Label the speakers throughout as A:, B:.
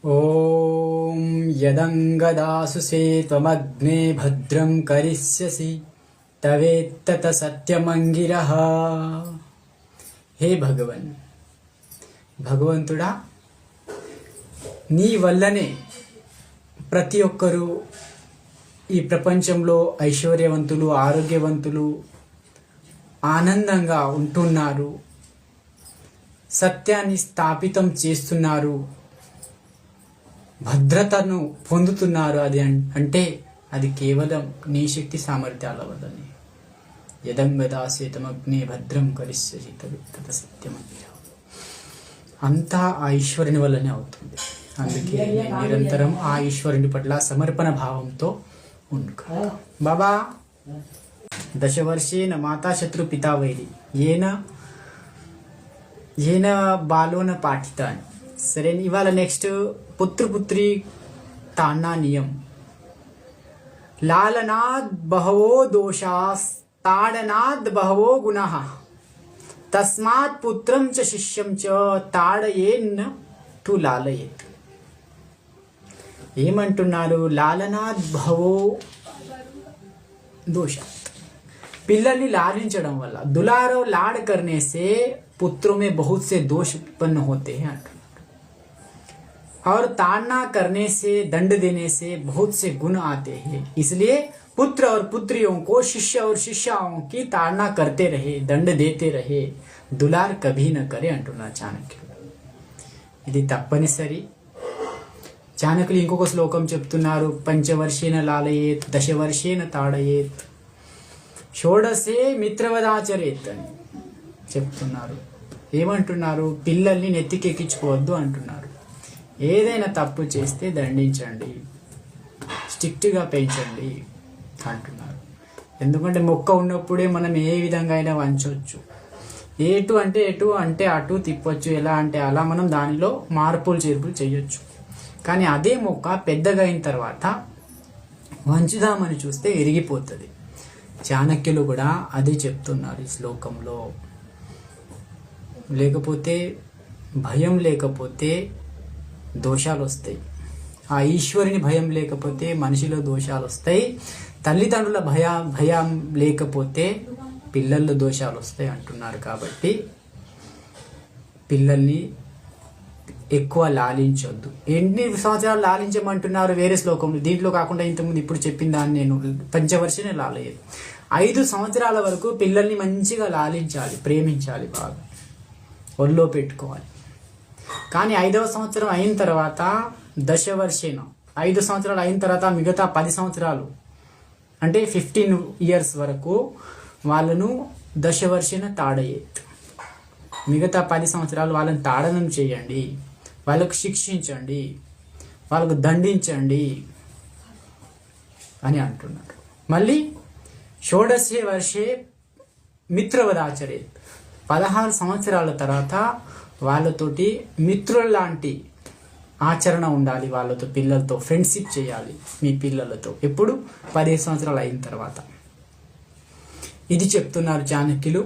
A: ఓం యదంగదాసుసే త్వమగ్నే భద్రం కరిష్యసి తవేత్తత సత్యమంగిరః. హే భగవంతుడా, నీ వల్లనే ప్రతి ఒక్కరూ ఈ ప్రపంచంలో ఐశ్వర్యవంతులు, ఆరోగ్యవంతులు, ఆనందంగా ఉంటున్నారు, సత్యాన్ని స్థాపితం చేస్తున్నారు, భద్రతను పొందుతున్నారు. అది అంటే అది కేవలం నీ శక్తి సామర్థ్యాల వల్లనే. యదంగదాసేతమగ్నే భద్రం కరిష్యసి తత సత్యమంగిరః. అంతా ఆ ఈశ్వరుని వల్లనే అవుతుంది. అందుకే నేను నిరంతరం ఆ ఈశ్వరుని పట్ల సమర్పణ భావంతో ఉండు. బాబా దశవర్షేణ మాతా శత్రు పితా వైరి ఏన బాలోన పాఠిత అని. సరే, ఇవాళ నెక్స్ట్ పుత్రపుత్రి తాన్నా నియం. లాలనాద్ బహవో దోషాస్ తాడనాద్ బహవో గుణః తస్మాత్ పుత్రం చ శిష్యం చ తాడయేన్ తు లాలయేత్. ఏమంటున్నారు? లాలనాద్ బహవో దోషాత్, పిల్లల్ని లాలించడం వల్ల, दुलारो लाड करने से पुत्रों में बहुत से दोष उत्पन्न होते हैं और ताड़ना करने से, दंड देने से बहुत से गुण आते हैं. इसलिए पुत्र और पुत्रियों को, शिष्य और शिष्याओं की ताड़ना करते रहे, दंड देते रहे, दुलार कभी न करे అంటున్నారు చాణక్యులు. ఇది తప్పనిసరి. చాణక్యులు ఇంకొక శ్లోకం చెప్తున్నారు, పంచవర్షేణ లాలయేత్ దశవర్షేణ తాడయేత్ షోడసే మిత్రవదాచరేత్ అని చెప్తున్నారు. ఏమంటున్నారు? పిల్లల్ని నెత్తికెక్కించుకోవద్దు అంటున్నారు. ఏదైనా తప్పు చేస్తే దండించండి, స్ట్రిక్ట్గా పెంచండి అంటున్నారు. ఎందుకంటే మొక్క ఉన్నప్పుడే మనం ఏ విధంగా అయినా వంచవచ్చు. ఎటు అంటే ఎటు అంటే అటు తిప్పొచ్చు, ఎలా అంటే అలా మనం దానిలో మార్పులు చేర్పులు చేయొచ్చు. కానీ అదే మొక్క పెద్దగా అయిన తర్వాత వంచుదామని చూస్తే విరిగిపోతుంది. చాణక్యులు కూడా అదే చెప్తున్నారు ఈ శ్లోకంలో. లేకపోతే భయం లేకపోతే దోషాలు వస్తాయి. ఆ ఈశ్వరుని భయం లేకపోతే మనిషిలో దోషాలు వస్తాయి. తల్లిదండ్రుల భయం లేకపోతే పిల్లల్లో దోషాలు వస్తాయి అంటున్నారు. కాబట్టి పిల్లల్ని ఎక్కువ లాలించొద్దు. ఎన్ని సంవత్సరాలు లాలించమంటున్నారు వేరే శ్లోకంలో, దీంట్లో కాకుండా ఇంతకుముందు ఇప్పుడు చెప్పిన దాన్ని నేను పంచవర్షనే లాలయ్యేది. 5 సంవత్సరాల వరకు పిల్లల్ని మంచిగా లాలించాలి, ప్రేమించాలి, బాగా ఒళ్ళో పెట్టుకోవాలి. కానీ 5వ సంవత్సరం అయిన తర్వాత దశవర్షేన, 5 సంవత్సరాలు అయిన తర్వాత మిగతా 10 సంవత్సరాలు అంటే 15 ఇయర్స్ వరకు వాళ్ళను దశవర్షేన తాడయేత్. మిగతా 10 సంవత్సరాలు వాళ్ళని తాడనం చేయండి, వాళ్ళకు శిక్షించండి, వాళ్ళకు దండించండి అని అంటున్నారు. మళ్ళీ షోడశే వర్షే మిత్రవదాచరేత్. 16 సంవత్సరాల తర్వాత వాళ్ళతోటి మిత్రుల లాంటి ఆచరణ ఉండాలి. వాళ్ళతో, పిల్లలతో ఫ్రెండ్షిప్ చేయాలి మీ పిల్లలతో. ఎప్పుడు? 15 సంవత్సరాలు అయిన తర్వాత. ఇది చెప్తున్నారు చాణక్యులు.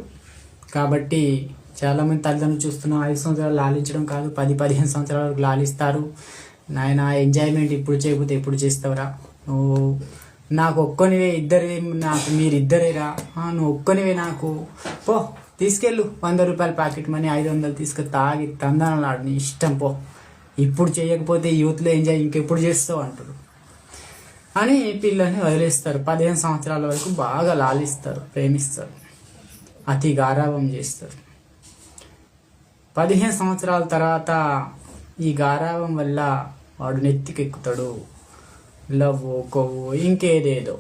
A: కాబట్టి చాలామంది తల్లిదండ్రులు చూస్తున్నాం, 5 సంవత్సరాలు లాలించడం కాదు, 10-15 సంవత్సరాల వరకు లాలిస్తారు. నాయన ఎంజాయ్మెంట్ ఇప్పుడు చేయకపోతే ఎప్పుడు చేస్తావురా, నువ్వు నాకు ఒక్కనివే, నాకు మీరిద్దరేరా, నువ్వు ఒక్కనివే, నాకు పో తీసుకెళ్ళు 100 రూపాయల ప్యాకెట్ మనీ 500 తీసుకొని తాగి తందనాలాడు, నీ ఇష్టం పో, ఇప్పుడు చేయకపోతే యూత్లో ఎంజాయ్ ఇంకెప్పుడు చేస్తావు అంటారు అని పిల్లల్ని వదిలేస్తారు. 15 సంవత్సరాల వరకు బాగా లాలిస్తారు, ప్రేమిస్తారు, అతి గారాబం చేస్తారు. 15 సంవత్సరాల తర్వాత ఈ గారాబం వల్ల వాడు నెత్తికెక్కుతాడు, లవ్, కొవ్వు, ఇంకేదేదో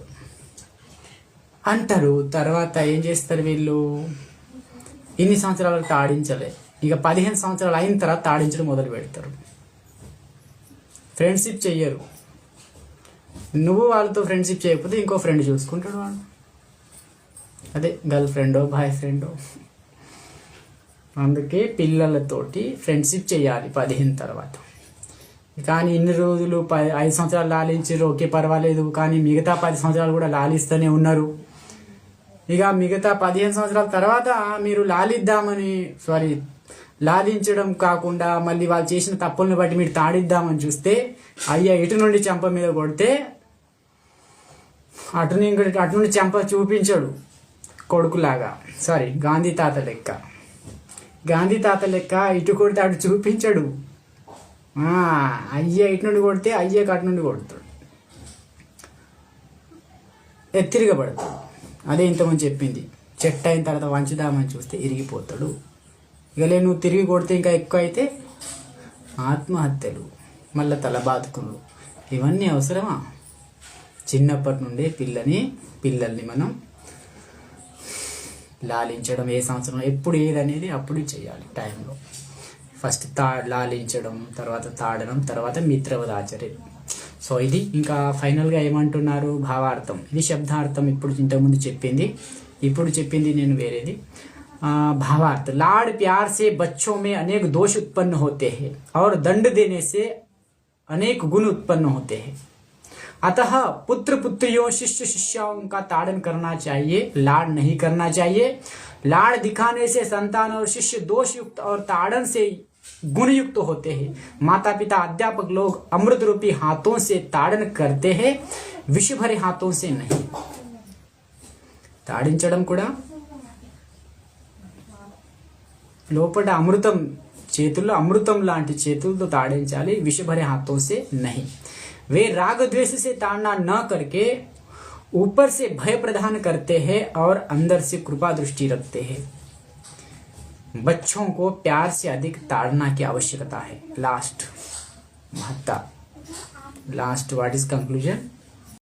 A: అంటారు. తర్వాత ఏం చేస్తారు వీళ్ళు? ఇన్ని సంవత్సరాలకు తాడించలే, ఇక 15 సంవత్సరాలు అయిన తర్వాత తాడించడం మొదలు పెడతారు. ఫ్రెండ్షిప్ చెయ్యరు. నువ్వు వాళ్ళతో ఫ్రెండ్షిప్ చేయకపోతే ఇంకో ఫ్రెండ్ చూసుకుంటాడు వాడు, అదే గర్ల్ ఫ్రెండో బాయ్ ఫ్రెండో. అందుకే పిల్లలతోటి ఫ్రెండ్షిప్ చేయాలి 15 తర్వాత. కానీ ఇన్ని రోజులు 5 సంవత్సరాలు లాలించారు, ఓకే పర్వాలేదు, కానీ మిగతా 10 సంవత్సరాలు కూడా లాలిస్తూనే ఉన్నారు. ఇక మిగతా 15 సంవత్సరాల తర్వాత మీరు లాలిద్దామని లాలించడం కాకుండా మళ్ళీ వాళ్ళు చేసిన తప్పుల్ని బట్టి మీరు తాడిద్దామని చూస్తే అయ్యా ఇటు నుండి చెంప మీద కొడితే అటు నుండి చెంప చూపించడు కొడుకులాగా. సారీ, గాంధీ తాత లెక్క ఇటు కొడితే అటు చూపించడు. అయ్య ఇటు నుండి కొడితే అయ్యకి అటు నుండి కొడతాడు, తిరగబడతాడు. అదే ఇంతమంది చెప్పింది, చెట్టు అయిన తర్వాత వంచుదామని చూస్తే ఇరిగిపోతాడు. ఇక నువ్వు తిరిగి కొడితే ఇంకా ఎక్కువ అయితే ఆత్మహత్యలు, మళ్ళీ తల బాదుకులు, ఇవన్నీ అవసరమా? చిన్నప్పటి నుండే పిల్లల్ని మనం లాలించడం, ఏ సంవత్సరం ఎప్పుడు ఏదనేది అప్పుడు చేయాలి టైంలో. ఫస్ట్ లాలించడం, తర్వాత తాడడం, తర్వాత మిత్రవదాచర్యం. సో ఇది ఇంకా ఫైనల్గా ఏమంటున్నారు, భావార్థం. ఇది శబ్దార్థం ఇప్పుడు ఇంతకుముందు చెప్పింది, ఇప్పుడు చెప్పింది నేను వేరేది. भावार्थ, लाड़ प्यार से बच्चों में अनेक दोष उत्पन्न होते हैं और दंड देने से अनेक गुण उत्पन्न होते हैं। अतः पुत्र पुत्रियों शिष्य शिष्याओं का ताड़न करना चाहिए, लाड़ नहीं करना चाहिए। लाड़ दिखाने से संतान और शिष्य दोष युक्त और ताड़न से गुण युक्त होते हैं। माता पिता अध्यापक लोग अमृत रूपी हाथों से ताड़न करते हैं, विष भरे हाथों से नहीं। ताड़िंचडम కూడా లోపల అమృతం చేతుల్లో, అమృతం లాంటి చేతులతో తాడించాలి, విషభరే हाथों से नहीं। वे राग द्वेष से ताड़ना न करके ऊपर से भय प्रदान करते हैं और अंदर से कृपा दृष्टि रखते हैं। बच्चों को प्यार से अधिक ताड़ना की आवश्यकता है। लास्ट महत्ता, लास्ट व्हाट इज कंक्लूजन?